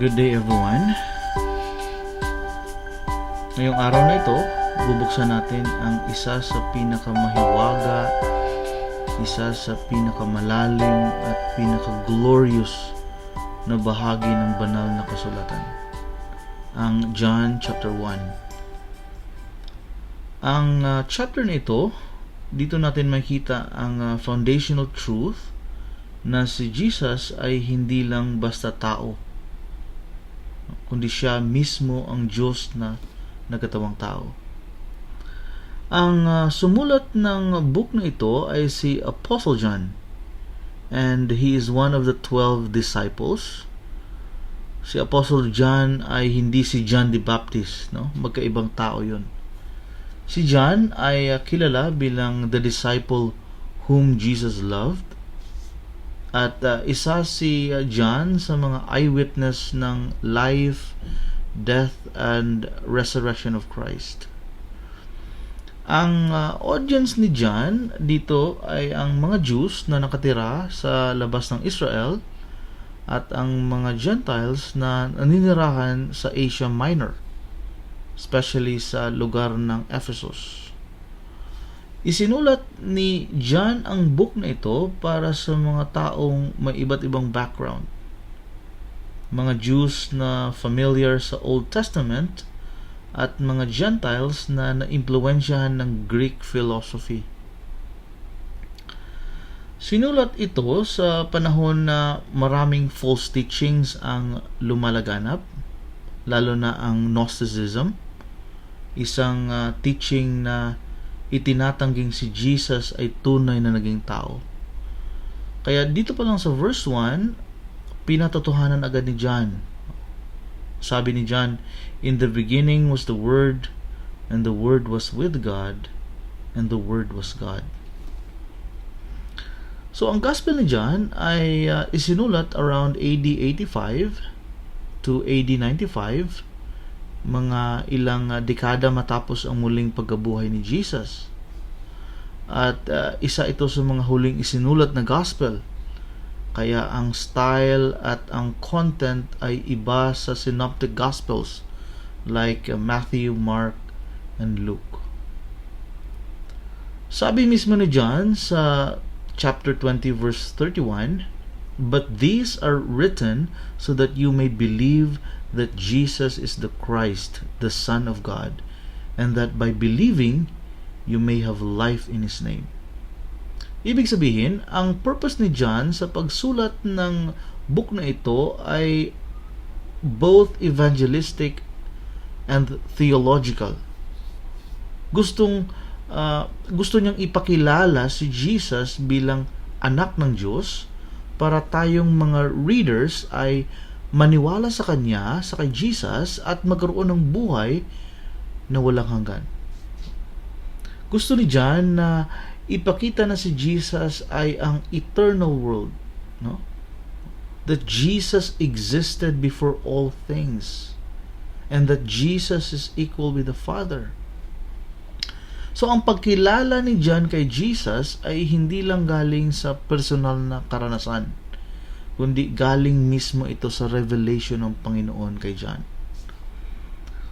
Good day everyone. Ngayong araw na ito, bubuksan natin ang isa sa pinakamahiwaga, isa sa pinakamalalim at pinaka-glorious na bahagi ng banal na kasulatan, ang John chapter 1. Ang chapter na ito, dito natin makita ang foundational truth na si Jesus ay hindi lang basta tao, kundi siya mismo ang Diyos na nagkatawang tao. Ang sumulat ng book na ito ay si Apostle John, and he is one of the 12 disciples. Si Apostle John ay hindi si John the Baptist, no? Magkaibang tao yun. Si John ay kilala bilang the disciple whom Jesus loved. At isa si John sa mga eyewitness ng life, death, and resurrection of Christ. Ang audience ni John dito ay ang mga Jews na nakatira sa labas ng Israel at ang mga Gentiles na naninirahan sa Asia Minor, especially sa lugar ng Ephesus. Isinulat ni John ang book na ito para sa mga taong may iba't ibang background. Mga Jews na familiar sa Old Testament at mga Gentiles na naimpluwensyahan ng Greek philosophy. Sinulat ito sa panahon na maraming false teachings ang lumalaganap, lalo na ang Gnosticism, isang teaching na itinatangging si Jesus ay tunay na naging tao. Kaya dito pa lang sa verse 1, pinatotohanan agad ni John. Sabi ni John, "In the beginning was the Word, and the Word was with God, and the Word was God." So ang Gospel ni John ay isinulat around AD 85 to AD 95, mga ilang dekada matapos ang muling pagkabuhay ni Jesus. At isa ito sa mga huling isinulat na gospel. Kaya ang style at ang content ay iba sa synoptic gospels like Matthew, Mark, and Luke. Sabi mismo ni John sa chapter 20 verse 31, "But these are written so that you may believe that Jesus is the Christ, the Son of God, and that by believing, you may have life in His name." Ibig sabihin, ang purpose ni John sa pagsulat ng book na ito ay both evangelistic and theological. Gusto niyang ipakilala si Jesus bilang anak ng Diyos para tayong mga readers ay maniwala sa Kanya, sa kay Jesus, at magkaroon ng buhay na walang hanggan. Gusto ni John na ipakita na si Jesus ay ang eternal world, no? That Jesus existed before all things, and that Jesus is equal with the Father. So ang pagkilala ni John kay Jesus ay hindi lang galing sa personal na karanasan, kundi galing mismo ito sa revelation ng Panginoon kay John.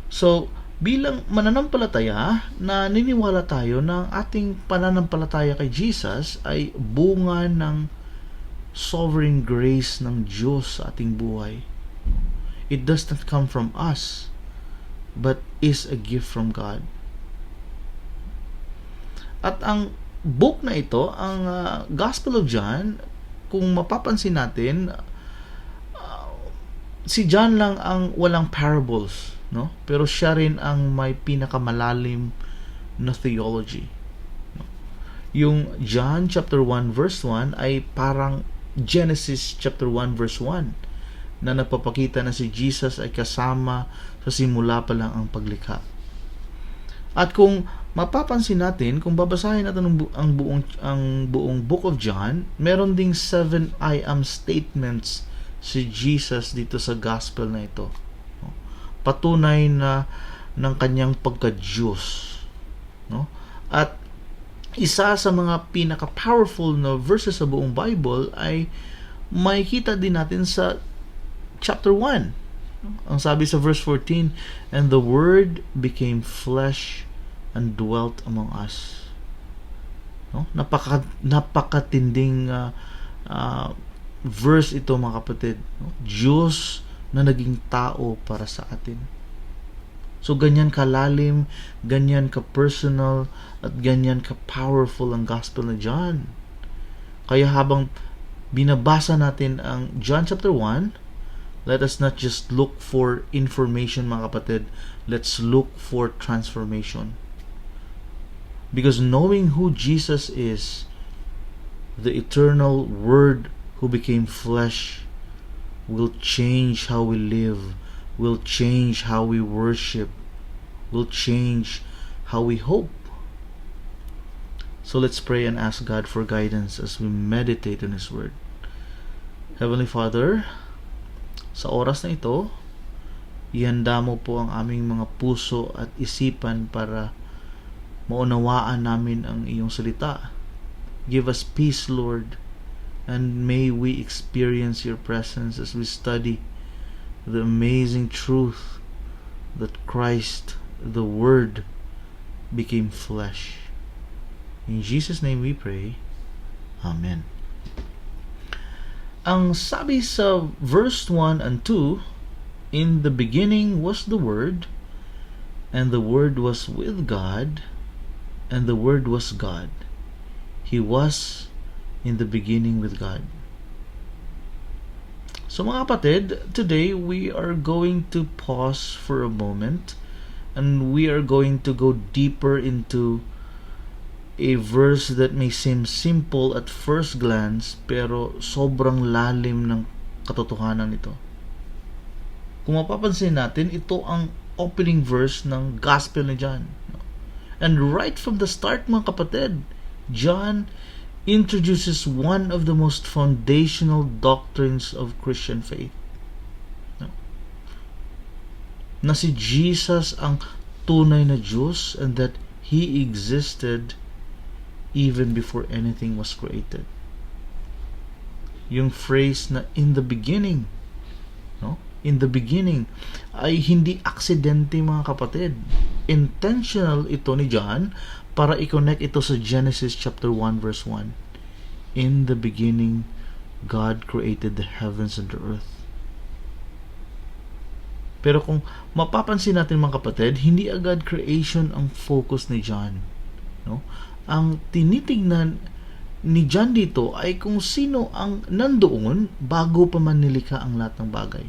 So, bilang mananampalataya, naniniwala tayo na ang ating pananampalataya kay Jesus ay bunga ng sovereign grace ng Diyos sa ating buhay. It does not come from us, but is a gift from God. At ang book na ito, ang Gospel of John, kung mapapansin natin, si John lang ang walang parables, no? Pero siya rin ang may pinakamalalim na theology. Yung John chapter 1 verse 1 ay parang Genesis chapter 1 verse 1 na nagpapakita na si Jesus ay kasama sa simula pa lang ang paglikha. At kung mapapansin natin, kung babasahin natin ang buong book of John, meron ding 7 I am statements si Jesus dito sa gospel na ito. Patunay na ng kanyang pagka-Diyos, no? At isa sa mga pinaka-powerful na verses sa buong Bible ay makikita din natin sa chapter 1, Ang sabi sa verse 14, and the Word became flesh and dwelt among us. No? Napakatinding verse ito, mga kapatid. No? Diyos na naging tao para sa atin. So ganyan kalalim, ganyan ka-personal, at ganyan ka-powerful ang gospel na John. Kaya habang binabasa natin ang John chapter 1, let us not just look for information, mga kapatid. Let's look for transformation. Because knowing who Jesus is, the eternal Word who became flesh, will change how we live, will change how we worship, will change how we hope. So let's pray and ask God for guidance as we meditate on His Word. Heavenly Father, sa oras na ito, ihanda mo po ang aming mga puso at isipan para maunawaan namin ang iyong salita. Give us peace, Lord, and may we experience your presence as we study the amazing truth that Christ, the Word, became flesh. In Jesus' name we pray. Amen. Ang sabi sa verse 1 and 2, in the beginning was the Word, and the Word was with God, and the Word was God. He was in the beginning with God. So mga kapatid, today we are going to pause for a moment and we are going to go deeper into a verse that may seem simple at first glance pero sobrang lalim ng katotohanan nito. Kung mapapansin natin, ito ang opening verse ng Gospel ni John. And right from the start, mga kapatid, John introduces one of the most foundational doctrines of Christian faith. Na si Jesus ang tunay na Diyos and that He existed even before anything was created. Yung phrase na in the beginning, no? In the beginning ay hindi aksidente, mga kapatid. Intentional ito ni John para i-connect ito sa Genesis chapter 1 verse 1. In the beginning, God created the heavens and the earth. Pero kung mapapansin natin, mga kapatid, hindi agad creation ang focus ni John. No? Ang tinitingnan ni John dito ay kung sino ang nandoon bago pa man nilikha ang lahat ng bagay.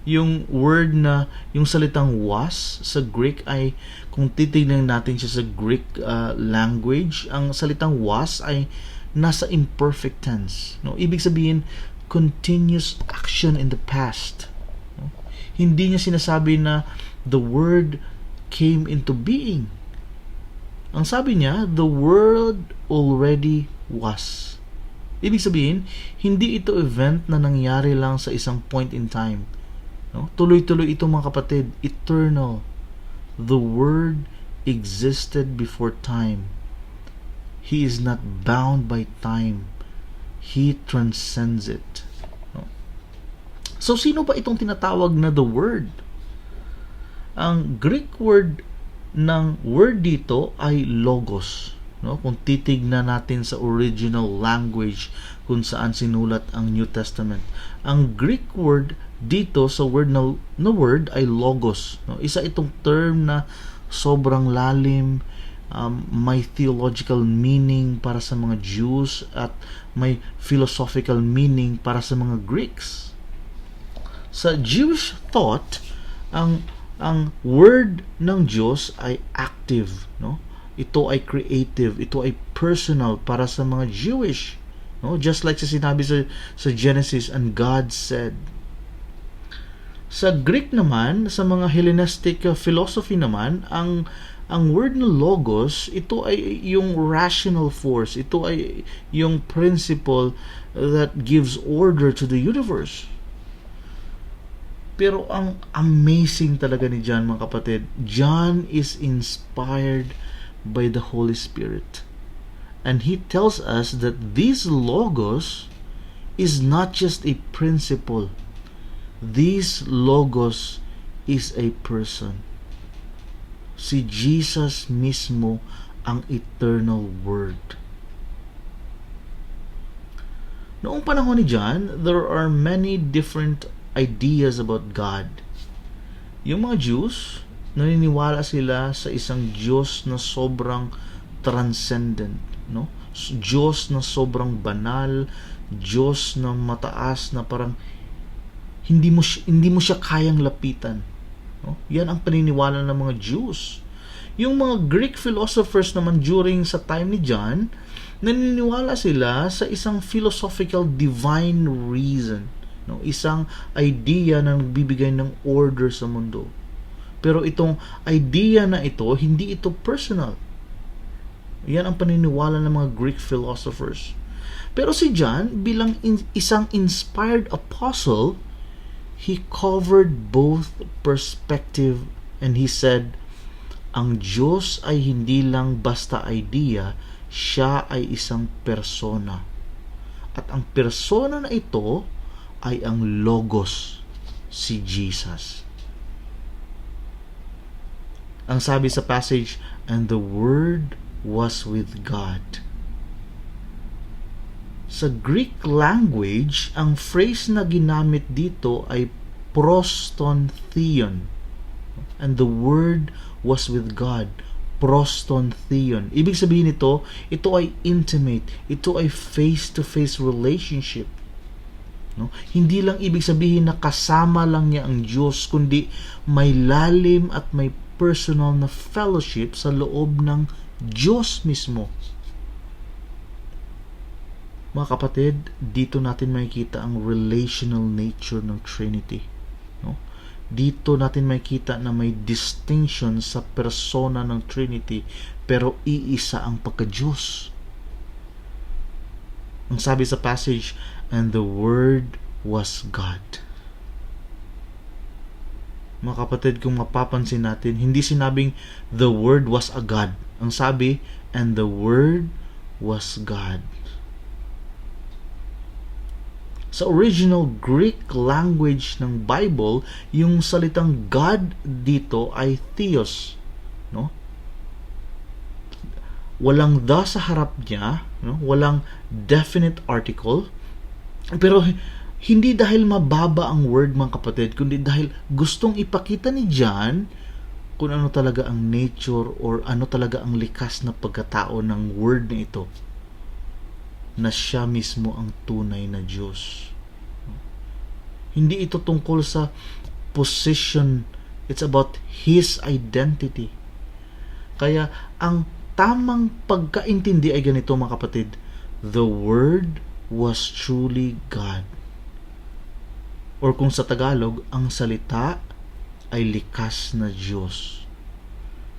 Yung word na, yung salitang was sa Greek ay, kung titignan natin siya sa Greek language, ang salitang was ay nasa imperfect tense. No? Ibig sabihin, continuous action in the past. No? Hindi niya sinasabi na the word came into being. Ang sabi niya, the world already was. Ibig sabihin, hindi ito event na nangyari lang sa isang point in time. No? Tuloy-tuloy ito, mga kapatid, eternal. The Word existed before time. He is not bound by time. He transcends it. No? So, sino ba itong tinatawag na the Word? Ang Greek word ng word dito ay logos. No? Kung titignan natin sa original language kung saan sinulat ang New Testament, ang Greek word dito sa word na word ay logos. No? Isa itong term na sobrang lalim, may theological meaning para sa mga Jews at may philosophical meaning para sa mga Greeks. Sa Jewish thought, ang word ng Diyos ay active, no? Ito ay creative, ito ay personal para sa mga Jewish, no? Just like sa sinabi sa Genesis, and God said. Sa Greek naman, sa mga Hellenistic philosophy naman, ang word na logos, ito ay yung rational force, ito ay yung principle that gives order to the universe. Pero ang amazing talaga ni John, mga kapatid, John is inspired by the Holy Spirit. And he tells us that this logos is not just a principle, This Logos is a person. Si Jesus mismo ang eternal Word. Noong panahon ni John, there are many different ideas about God. Yung mga Jews, naniniwala sila sa isang Diyos na sobrang transcendent, no? Diyos na sobrang banal, Diyos na mataas na parang hindi mo siya kayang lapitan. No? Yan ang paniniwala ng mga Jews. Yung mga Greek philosophers naman during sa time ni John, naniniwala sila sa isang philosophical divine reason. No? Isang idea na nagbibigay ng order sa mundo. Pero itong idea na ito, hindi ito personal. Yan ang paniniwala ng mga Greek philosophers. Pero si John, bilang isang inspired apostle, he covered both perspective and he said, ang Diyos ay hindi lang basta idea, siya ay isang persona. At ang persona na ito ay ang Logos, si Jesus. Ang sabi sa passage, and the Word was with God. Sa Greek language, ang phrase na ginamit dito ay proston theon. And the Word was with God. Proston theon. Ibig sabihin ito ay intimate. Ito ay face-to-face relationship. No? Hindi lang ibig sabihin na kasama lang niya ang Diyos, kundi may lalim at may personal na fellowship sa loob ng Diyos mismo. Mga kapatid, dito natin makikita ang relational nature ng Trinity. No? Dito natin makikita na may distinction sa persona ng Trinity, pero iisa ang pagka-Diyos. Ang sabi sa passage, and the Word was God. Mga kapatid, kung mapapansin natin, hindi sinabing the Word was a God. Ang sabi, and the Word was God. Sa original Greek language ng Bible, yung salitang God dito ay theos, no? Walang the sa harap niya, no? Walang definite article. Pero hindi dahil mababa ang word, mga kapatid, kundi dahil gustong ipakita ni John kung ano talaga ang nature or ano talaga ang likas na pagkatao ng word na ito, na siya mismo ang tunay na Diyos. Hindi ito tungkol sa position. It's about His identity. Kaya ang tamang pagkaintindi ay ganito, mga kapatid. The Word was truly God. Or kung sa Tagalog, ang salita ay likas na Diyos.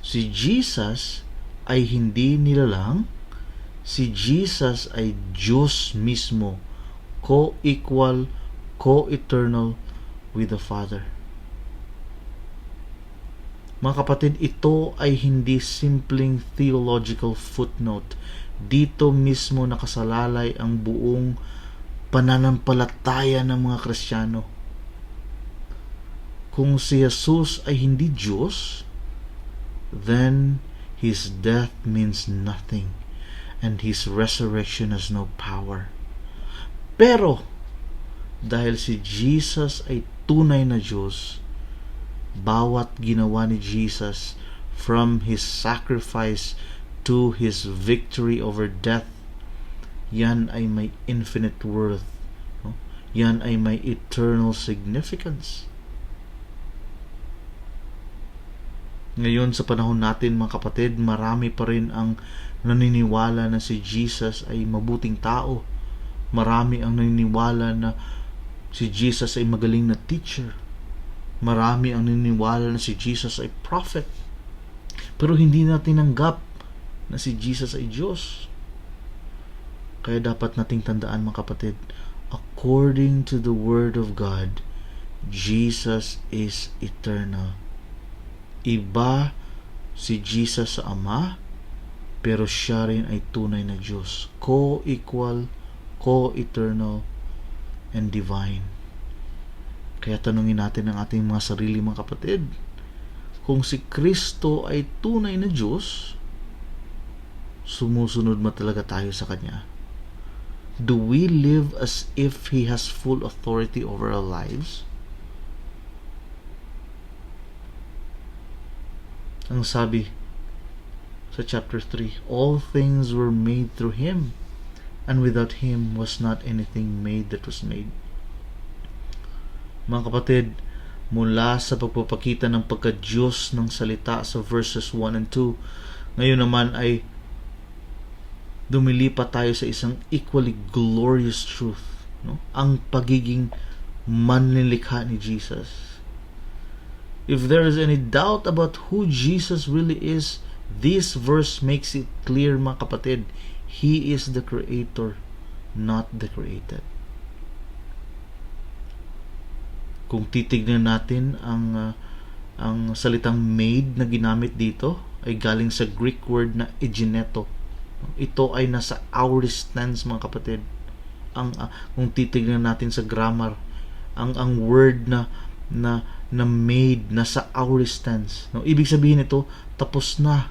Si Jesus ay hindi nilalang. Si Jesus ay Diyos mismo, co-equal, co-eternal with the Father. Mga kapatid, ito ay hindi simpleng theological footnote. Dito mismo nakasalalay ang buong pananampalataya ng mga Kristiyano. Kung si Jesus ay hindi Diyos, then His death means nothing and His resurrection has no power. Pero dahil si Jesus ay tunay na Diyos, bawat ginawa ni Jesus, from His sacrifice to His victory over death, yan ay may infinite worth. No? Yan ay may eternal significance. Ngayon sa panahon natin, mga kapatid, marami pa rin ang naniniwala na si Jesus ay mabuting tao. Marami ang naniniwala na si Jesus ay magaling na teacher. Marami ang naniniwala na si Jesus ay prophet. Pero hindi natin tinanggap na si Jesus ay Diyos. Kaya dapat nating tandaan, mga kapatid, according to the Word of God, Jesus is eternal. Iba si Jesus sa Ama, pero siya rin ay tunay na Diyos. Co-equal, co-eternal, and divine. Kaya tanungin natin ang ating mga sarili, mga kapatid. Kung si Kristo ay tunay na Diyos, sumusunod ba talaga tayo sa Kanya? Do we live as if He has full authority over our lives? Ang sabi sa chapter 3, all things were made through Him, and without Him was not anything made that was made. Mga kapatid, mula sa pagpapakita ng pagka-Diyos ng salita sa verses 1 and 2, ngayon naman ay dumilipat tayo sa isang equally glorious truth, no? Ang pagiging manlilikha ni Jesus. If there is any doubt about who Jesus really is, this verse makes it clear, mga kapatid. He is the Creator, not the created. Kung titignan natin ang salitang made na ginamit dito ay galing sa Greek word na egeneto. Ito ay nasa aorist tense, mga kapatid. Kung titignan natin sa grammar, ang word na made nasa aorist tense. No, ibig sabihin ito, tapos na,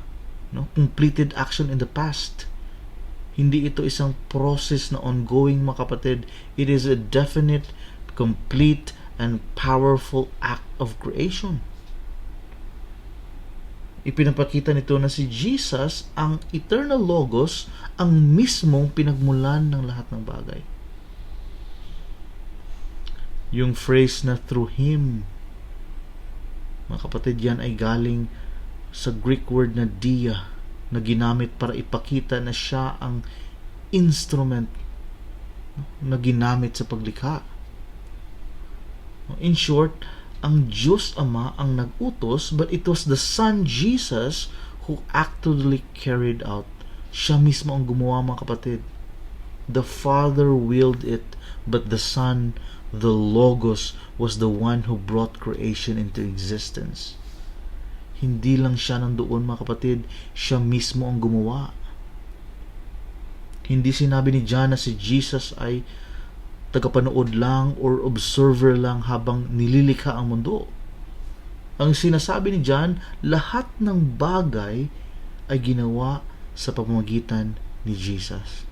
no? Completed action in the past. Hindi ito isang process na ongoing, mga kapatid. It is a definite, complete, and powerful act of creation. Ipinapakita nito na si Jesus, ang eternal logos, ang mismong pinagmulan ng lahat ng bagay. Yung phrase na through Him, mga kapatid, yan ay galing sa Greek word na dia, na ginamit para ipakita na siya ang instrument na ginamit sa paglikha. In short, ang Diyos Ama ang nag-utos, but it was the Son Jesus who actively carried out. Siya mismo ang gumawa, mga kapatid. The Father willed it, but the Son, the Logos, was the one who brought creation into existence. Hindi lang siya nandoon, mga kapatid, siya mismo ang gumawa. Hindi sinabi ni John na si Jesus ay tagapanood lang or observer lang habang nililikha ang mundo. Ang sinasabi ni John, lahat ng bagay ay ginawa sa pamamagitan ni Jesus.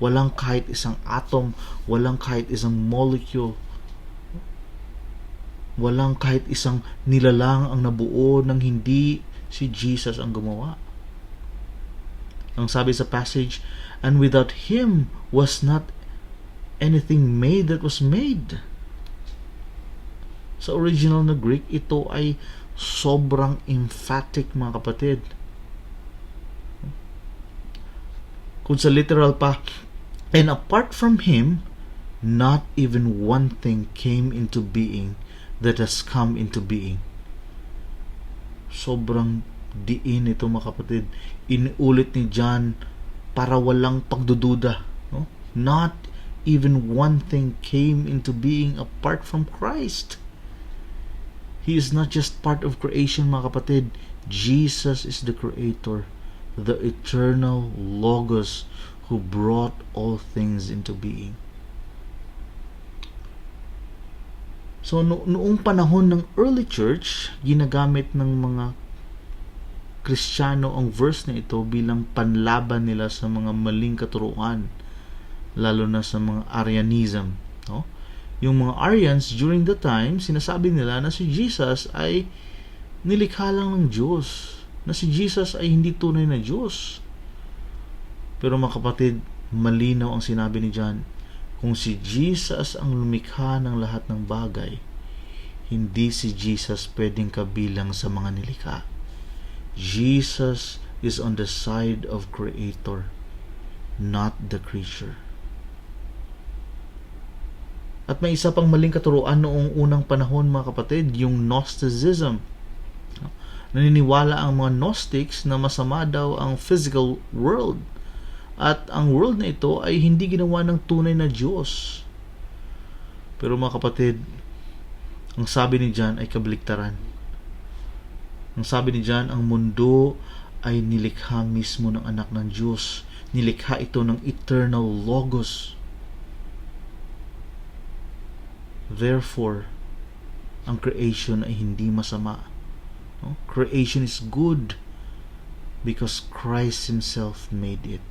Walang kahit isang atom, walang kahit isang molecule, walang kahit isang nilalang ang nabuo nang hindi si Jesus ang gumawa. Ang sabi sa passage, and without Him was not anything made that was made. Sa original na Greek, ito ay sobrang emphatic, mga kapatid. Kung sa literal pa, and apart from Him, not even one thing came into being that has come into being. Sobrang diin ito, mga kapatid. Inulit ni John para walang pagdududa. No? Not even one thing came into being apart from Christ. He is not just part of creation, mga kapatid. Jesus is the Creator, the eternal Logos who brought all things into being. So, noong panahon ng early church, ginagamit ng mga Kristiyano ang verse na ito bilang panlaban nila sa mga maling katuruan, lalo na sa mga Arianism. No? Yung mga Arians, during the time, sinasabi nila na si Jesus ay nilikha lang ng Diyos, na si Jesus ay hindi tunay na Diyos. Pero mga kapatid, malinaw ang sinabi ni John, kung si Jesus ang lumikha ng lahat ng bagay, hindi si Jesus pwedeng kabilang sa mga nilikha. Jesus is on the side of Creator, not the creature. At may isa pang maling katuruan noong unang panahon, mga kapatid, yung Gnosticism. Naniniwala ang mga Gnostics na masama daw ang physical world. At ang world na ito ay hindi ginawa ng tunay na Diyos. Pero mga kapatid, ang sabi ni John ay kabaligtaran. Ang sabi ni John, ang mundo ay nilikha mismo ng anak ng Diyos. Nilikha ito ng eternal Logos. Therefore, ang creation ay hindi masama. No? Creation is good because Christ Himself made it.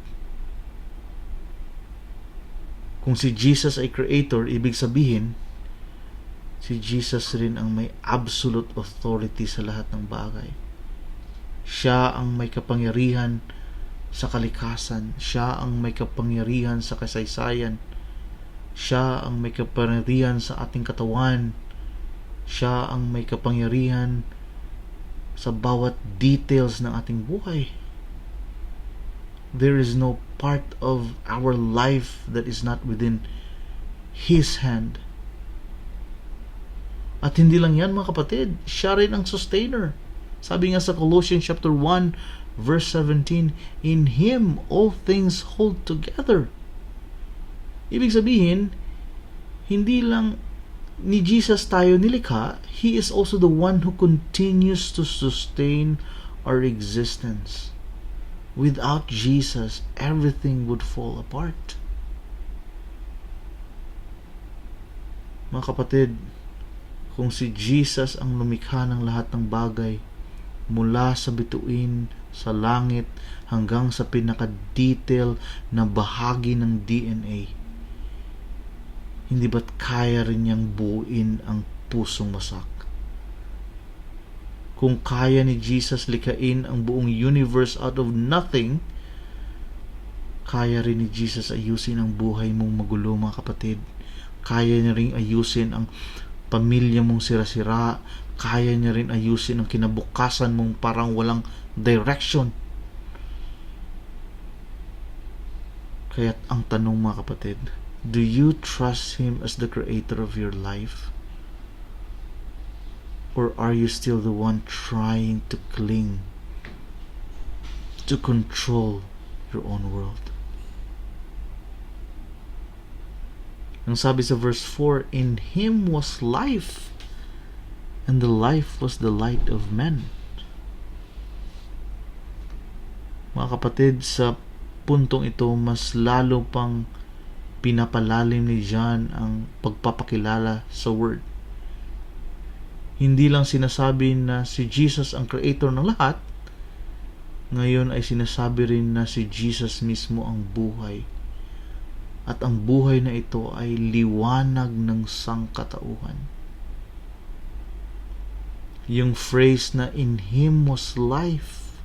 Kung si Jesus ay creator, ibig sabihin, si Jesus rin ang may absolute authority sa lahat ng bagay. Siya ang may kapangyarihan sa kalikasan. Siya ang may kapangyarihan sa kasaysayan. Siya ang may kapangyarihan sa ating katawan. Siya ang may kapangyarihan sa bawat details ng ating buhay. There is no part of our life that is not within His hand. At hindi lang yan, mga kapatid, siya rin ang sustainer. Sabi nga sa Colossians chapter 1 verse 17, in Him all things hold together. Ibig sabihin, hindi lang ni Jesus tayo nilikha, He is also the one who continues to sustain our existence. Without Jesus, everything would fall apart. Mga kapatid, kung si Jesus ang lumikha ng lahat ng bagay, mula sa bituin, sa langit, hanggang sa pinaka-detail na bahagi ng DNA, hindi ba't kaya rin niyang buuin ang pusong wasak? Kung kaya ni Jesus likhain ang buong universe out of nothing, kaya rin ni Jesus ayusin ang buhay mong magulo, mga kapatid. Kaya niya rin ayusin ang pamilya mong sira-sira. Kaya niya rin ayusin ang kinabukasan mong parang walang direction. Kaya't ang tanong, mga kapatid, do you trust Him as the creator of your life? Or are you still the one trying to cling, to control your own world? Ang sabi sa verse 4, in Him was life, and the life was the light of men. Mga kapatid, sa puntong ito, mas lalo pang pinapalalim ni John ang pagpapakilala sa Word. Hindi lang sinasabi na si Jesus ang creator ng lahat, ngayon ay sinasabi rin na si Jesus mismo ang buhay. At ang buhay na ito ay liwanag ng sangkatauhan. Yung phrase na in Him was life,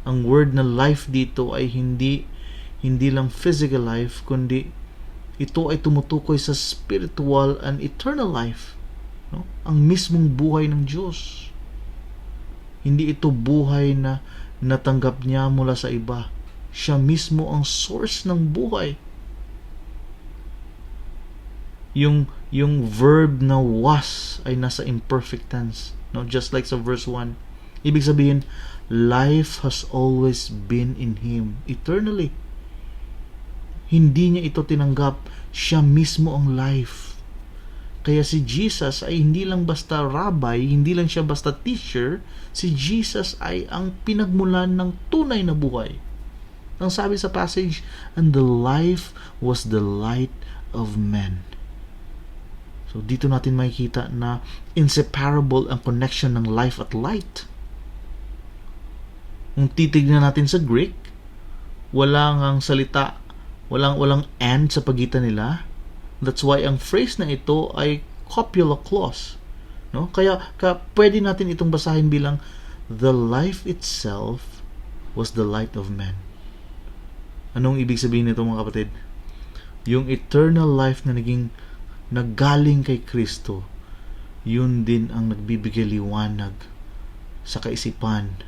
ang word na life dito ay hindi lang physical life, kundi ito ay tumutukoy sa spiritual and eternal life. No? Ang mismong buhay ng Diyos. Hindi ito buhay na natanggap niya mula sa iba. Siya mismo ang source ng buhay. Yung verb na was ay nasa imperfect tense. No? Just like sa verse 1. Ibig sabihin, life has always been in Him eternally. Hindi niya ito tinanggap. Siya mismo ang life. Kaya si Jesus ay hindi lang basta rabbi, hindi lang siya basta teacher. Si Jesus ay ang pinagmulan ng tunay na buhay. Ang sabi sa passage, and the life was the light of men. So dito natin makikita na inseparable ang connection ng life at light. Kung titignan natin sa Greek, walang ang salita, walang and sa pagitan nila. That's why ang phrase na ito ay copula clause. No? Kaya pwede natin itong basahin bilang the life itself was the light of men. Anong ibig sabihin nito, mga kapatid? Yung eternal life na naggaling kay Kristo, yun din ang nagbibigay liwanag sa kaisipan.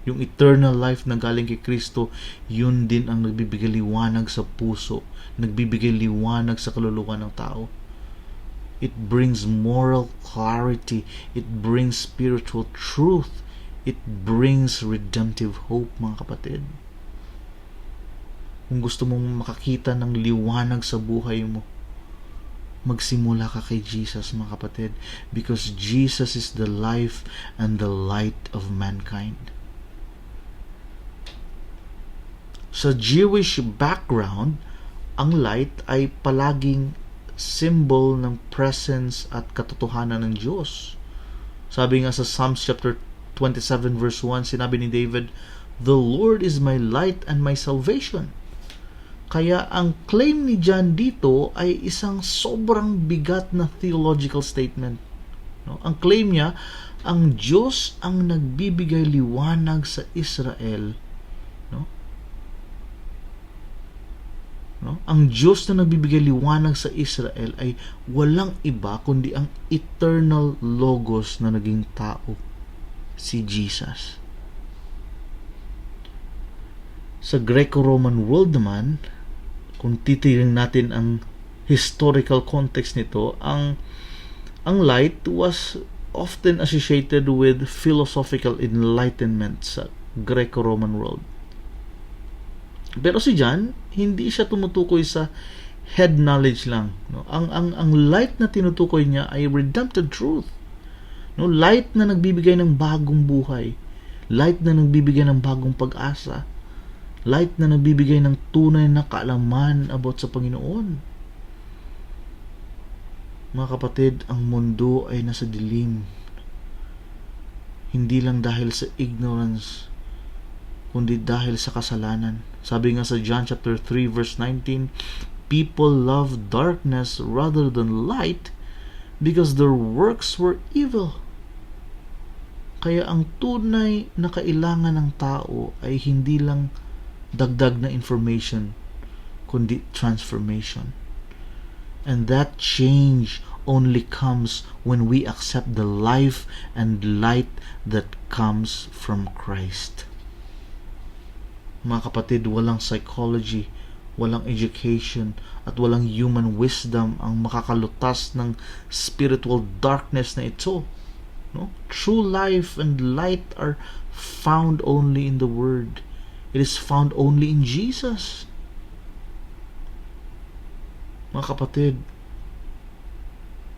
Yung eternal life na galing kay Kristo, yun din ang nagbibigay liwanag sa puso, nagbibigay liwanag sa kaluluwa ng tao. It brings moral clarity, it brings spiritual truth, it brings redemptive hope, mga kapatid. Kung gusto mong makakita ng liwanag sa buhay mo, magsimula ka kay Jesus, mga kapatid, because Jesus is the life and the light of mankind. Sa Jewish background, ang light ay palaging symbol ng presence at katotohanan ng Diyos. Sabi nga sa Psalms chapter 27 verse 1, sinabi ni David, "The Lord is my light and my salvation." Kaya ang claim ni John dito ay isang sobrang bigat na theological statement. No? Ang claim niya, ang Diyos ang nagbibigay liwanag sa Israel. No? No? Ang Diyos na nagbibigay liwanag sa Israel ay walang iba kundi ang eternal Logos na naging tao, si Jesus. Sa Greco-Roman world naman, kung titingnan natin ang historical context nito, ang light was often associated with philosophical enlightenment sa Greco-Roman world. Pero si John, hindi siya tumutukoy sa head knowledge lang. No? Ang light na tinutukoy niya ay redemptive truth. No? Light na nagbibigay ng bagong buhay. Light na nagbibigay ng bagong pag-asa. Light na nagbibigay ng tunay na kaalaman about sa Panginoon. Mga kapatid, ang mundo ay nasa dilim. Hindi lang dahil sa ignorance, kundi dahil sa kasalanan. Sabi nga sa John chapter 3 verse 19, "People love darkness rather than light because their works were evil." Kaya ang tunay na kailangan ng tao ay hindi lang dagdag na information, kundi transformation. And that change only comes when we accept the life and light that comes from Christ. Mga kapatid, walang psychology, walang education, at walang human wisdom ang makakalutas ng spiritual darkness na ito. No? True life and light are found only in the Word. It is found only in Jesus. Mga kapatid,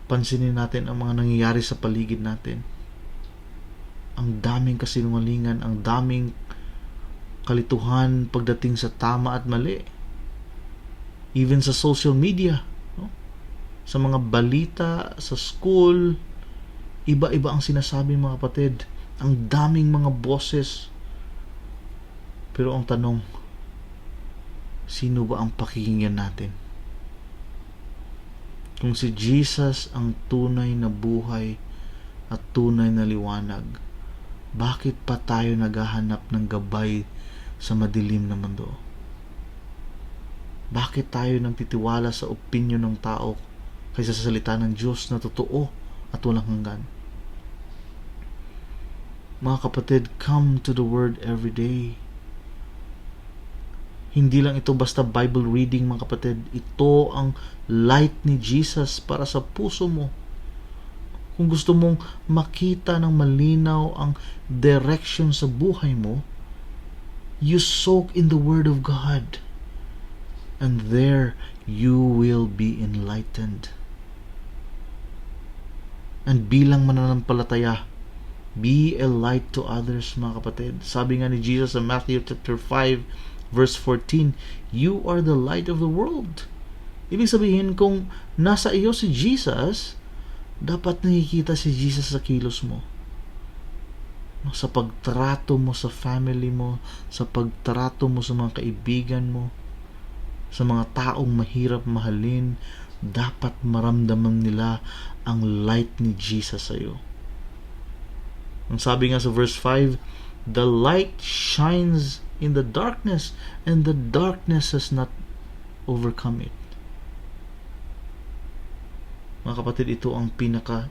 pansinin natin ang mga nangyayari sa paligid natin. Ang daming kasinungalingan, ang daming kalituhan pagdating sa tama at mali. Even sa social media, no? Sa mga balita, sa school, iba-iba ang sinasabi, mga kapatid. Ang daming mga boses. Pero ang tanong, sino ba ang pakikinggan natin? Kung si Jesus ang tunay na buhay at tunay na liwanag, bakit pa tayo naghahanap ng gabay sa madilim na mundo? Bakit tayo nagtitiwala sa opinion ng tao kaysa sa salita ng Diyos na totoo at walang hanggan? Mga kapatid, come to the Word every day. Hindi lang ito basta Bible reading, mga kapatid. Ito ang light ni Jesus para sa puso mo. Kung gusto mong makita ng malinaw ang direction sa buhay mo, you soak in the Word of God, and there you will be enlightened. And bilang mananampalataya, be a light to others, mga kapatid. Sabi nga ni Jesus sa Matthew chapter 5 verse 14, "You are the light of the world." Ibig sabihin, kung nasa iyo si Jesus, dapat nakikita si Jesus sa kilos mo. Sa pagtrato mo sa family mo, sa pagtrato mo sa mga kaibigan mo, sa mga taong mahirap mahalin, dapat maramdaman nila ang light ni Jesus sa iyo. Ang sabi nga sa verse 5, "The light shines in the darkness, and the darkness has not overcome it." Mga kapatid, ito ang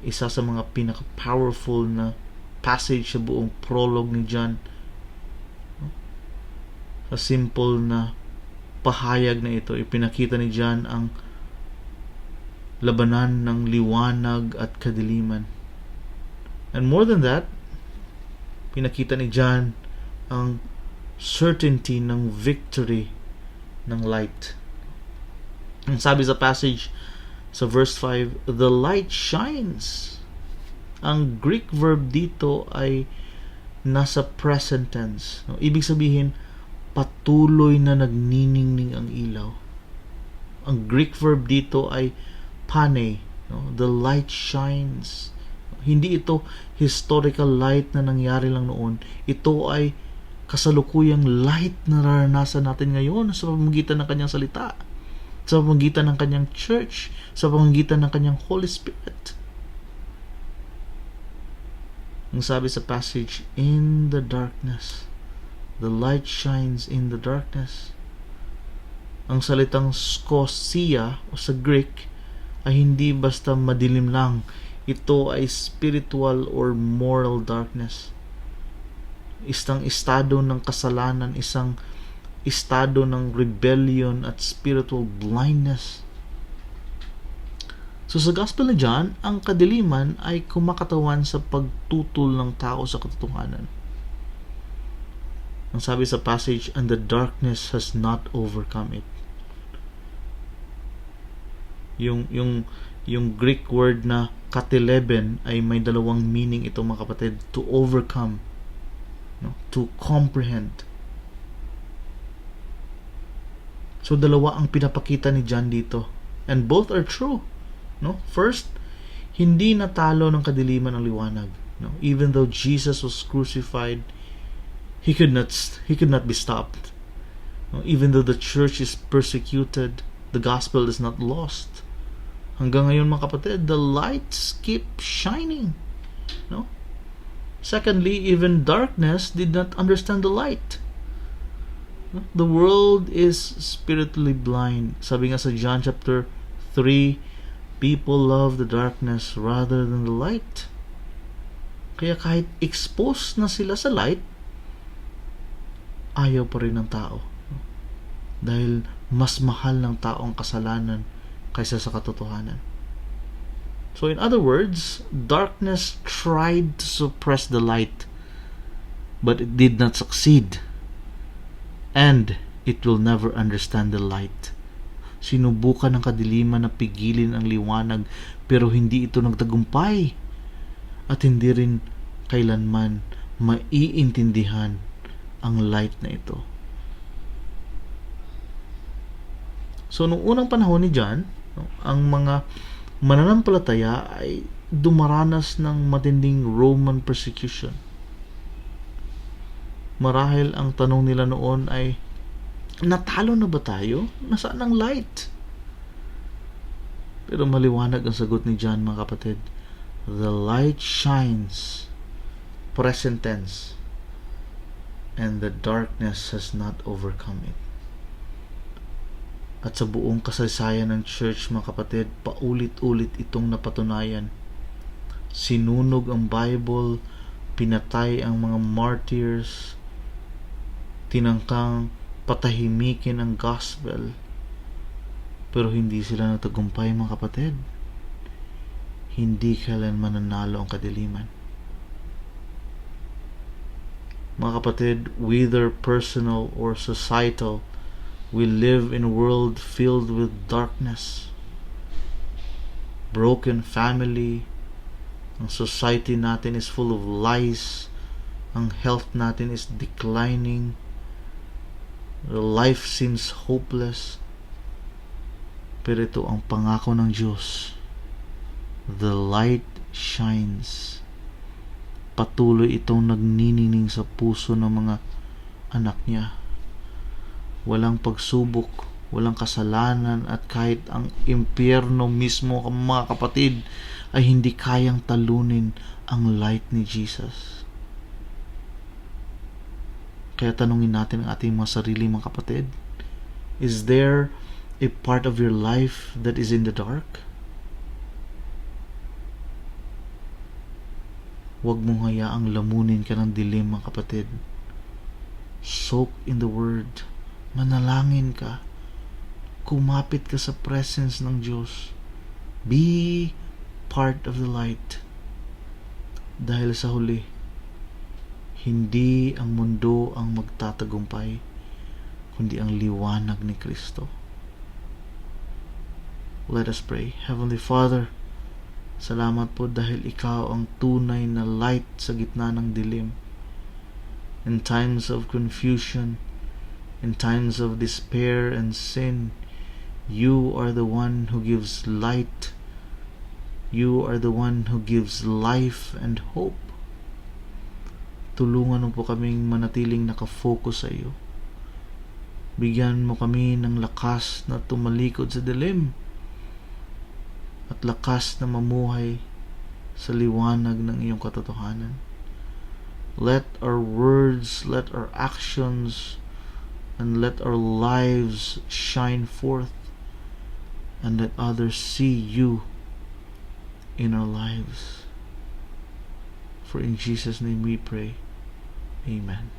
isa sa mga pinaka-powerful na passage sa buong prologue ni John. Sa simple na pahayag na ito, ipinakita ni John ang labanan ng liwanag at kadiliman. And more than that, pinakita ni John ang certainty ng victory ng light. Ang sabi sa passage sa verse 5, "The light shines." Ang Greek verb dito ay nasa present tense. No? Ibig sabihin, patuloy na nagniningning ang ilaw. Ang Greek verb dito ay pane, no? The light shines. Hindi ito historical light na nangyari lang noon. Ito ay kasalukuyang light na naranasan natin ngayon sa pamamagitan ng kanyang salita, sa pamamagitan ng kanyang church, sa pamamagitan ng kanyang Holy Spirit. Ang sabi sa passage, in the darkness, the light shines in the darkness. Ang salitang skosia o sa Greek ay hindi basta madilim lang. Ito ay spiritual or moral darkness. Isang estado ng kasalanan, isang estado ng rebellion at spiritual blindness. So sa Gospel na John, ang kadiliman ay kumakatawan sa pagtutol ng tao sa katotohanan. Ang sabi sa passage, and the darkness has not overcome it. Yung Greek word na katileben ay may dalawang meaning ito, mga kapatid. To overcome, no? To comprehend. So dalawa ang pinapakita ni John dito, and both are true, no? First, hindi natalo ng kadiliman ang liwanag, no? Even though Jesus was crucified, he could not be stopped, no? Even though the church is persecuted, the gospel is not lost. Hanggang ngayon, mga kapatid, the lights keep shining, no? Secondly, even darkness did not understand the light. The world is spiritually blind. Sabi nga sa John chapter 3, people love the darkness rather than the light. Kaya kahit exposed na sila sa light, ayaw pa rin ng tao. Dahil mas mahal ng tao ang kasalanan kaysa sa katotohanan. So in other words, darkness tried to suppress the light, but it did not succeed. And it will never understand the light. Sinubukan ng kadiliman na pigilin ang liwanag, pero hindi ito nagtagumpay. At hindi rin kailanman maiintindihan ang light na ito. So, noong unang panahon ni John, ang mga mananampalataya ay dumaranas ng matinding Roman persecution. Marahil ang tanong nila noon ay, natalo na ba tayo? Nasaan ang light? Pero maliwanag ang sagot ni John, mga kapatid. The light shines, present tense, and the darkness has not overcome it. At sa buong kasaysayan ng church, mga kapatid, paulit-ulit itong napatunayan. Sinunog ang Bible, pinatay ang mga martyrs, tinangkang patahimikin ang gospel, pero hindi sila nagtagumpay, mga kapatid. Hindi kailanman nanalo ang kadiliman. Mga kapatid, whether personal or societal, we live in a world filled with darkness, broken family. Ang society natin is full of lies. Ang health natin is declining. The life seems hopeless. Pero ito ang pangako ng Diyos. The light shines. Patuloy itong nagninining sa puso ng mga anak niya. Walang pagsubok, walang kasalanan, at kahit ang impyerno mismo, mga kapatid, ay hindi kayang talunin ang light ni Jesus. Kaya tanungin natin ang ating mga sarili, mga kapatid. Is there a part of your life that is in the dark? Huwag mong hayaang lamunin ka ng dilim, mga kapatid. Soak in the Word. Manalangin ka. Kumapit ka sa presence ng Diyos. Be part of the light. Dahil sa huli, hindi ang mundo ang magtatagumpay, kundi ang liwanag ni Kristo. Let us pray. Heavenly Father, salamat po dahil ikaw ang tunay na light sa gitna ng dilim. In times of confusion, in times of despair and sin, you are the one who gives light You are the one who gives life and hope. Tulungan mo po kaming manatiling nakafocus sa iyo. Bigyan mo kami ng lakas na tumalikod sa dilim at lakas na mamuhay sa liwanag ng iyong katotohanan. Let our words, let our actions, and let our lives shine forth, and let others see you in our lives. For in Jesus' name we pray. Amen.